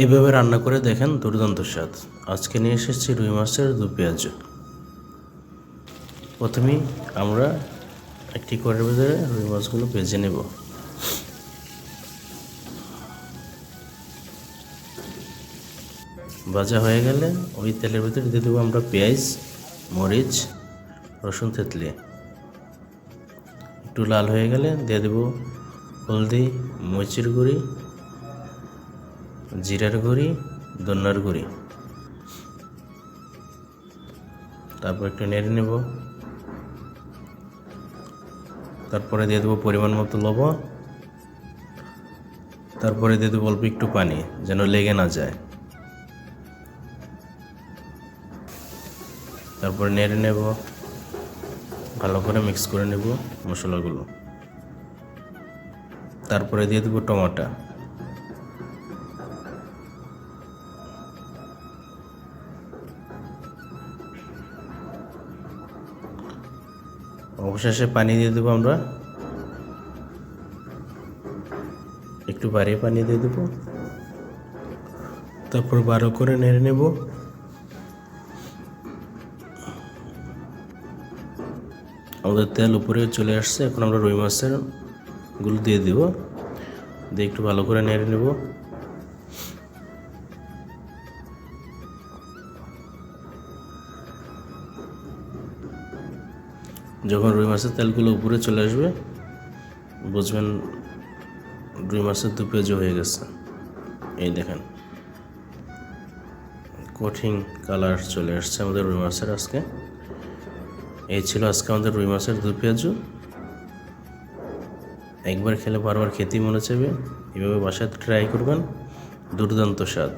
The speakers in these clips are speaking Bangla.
এভাবে রান্না করে দেখেন, দুর্দান্ত স্বাদ। আজকে নিয়ে এসেছি রুই মাছের দু পেঁয়াজ। প্রথমেই আমরা একটি কড়াইয়ের ভিতরে রুই মাছগুলো ভেজে নেব। ভাজা হয়ে গেলে ওই তেলের ভিতরে দিয়ে দেবো আমরা পেঁয়াজ, মরিচ, রসুন থেতলে। একটু লাল হয়ে গেলে দিয়ে দেবো হলদি, মরিচের গুঁড়ি, জিরার গুঁড়ি, ধনিয়ার গুঁড়ি। তারপর একটু নেড়ে নেব। তারপরে দিয়ে দেবো পরিমাণ মতো লবণ। তারপরে দিয়ে দেবো অল্প একটু পানি, যেন লেগে না যায়। তারপরে নেড়ে নেব, ভালো করে মিক্স করে নেব মশলাগুলো। তারপরে দিয়ে দেবো টমেটো। অবশেষে পানি দিয়ে দেবো আমরা, একটু বাড়িয়ে পানি দিয়ে দেবো। তারপর ভালো করে নেড়ে নেব। আমাদের তেল উপরে চলে আসছে, এখন আমরা রুই মাছের গুলো দিয়ে দেব, দিয়ে একটু ভালো করে নেড়ে নেব। যখন রুই মাছের তেলগুলো উপরে চলে আসবে, বুঝবেন রুই মাছের দু পেঁয়াজ হয়ে গেছে। এই দেখেন, কঠিন কালার চলে আসছে আমাদের রুই মাছের। আজকে এই ছিল আজকে আমাদের রুই মাছের দু পেঁয়াজ। একবার খেলে বারবার খেতেই মনে চাইবে। এভাবে বাসায় ট্রাই করবেন, দুর্দান্ত স্বাদ।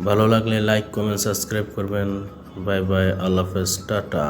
ভালো লাগলে লাইক, কমেন্ট, সাবস্ক্রাইব করবেন। বাই বাই, আল্লাহ হাফেজ, টাটা।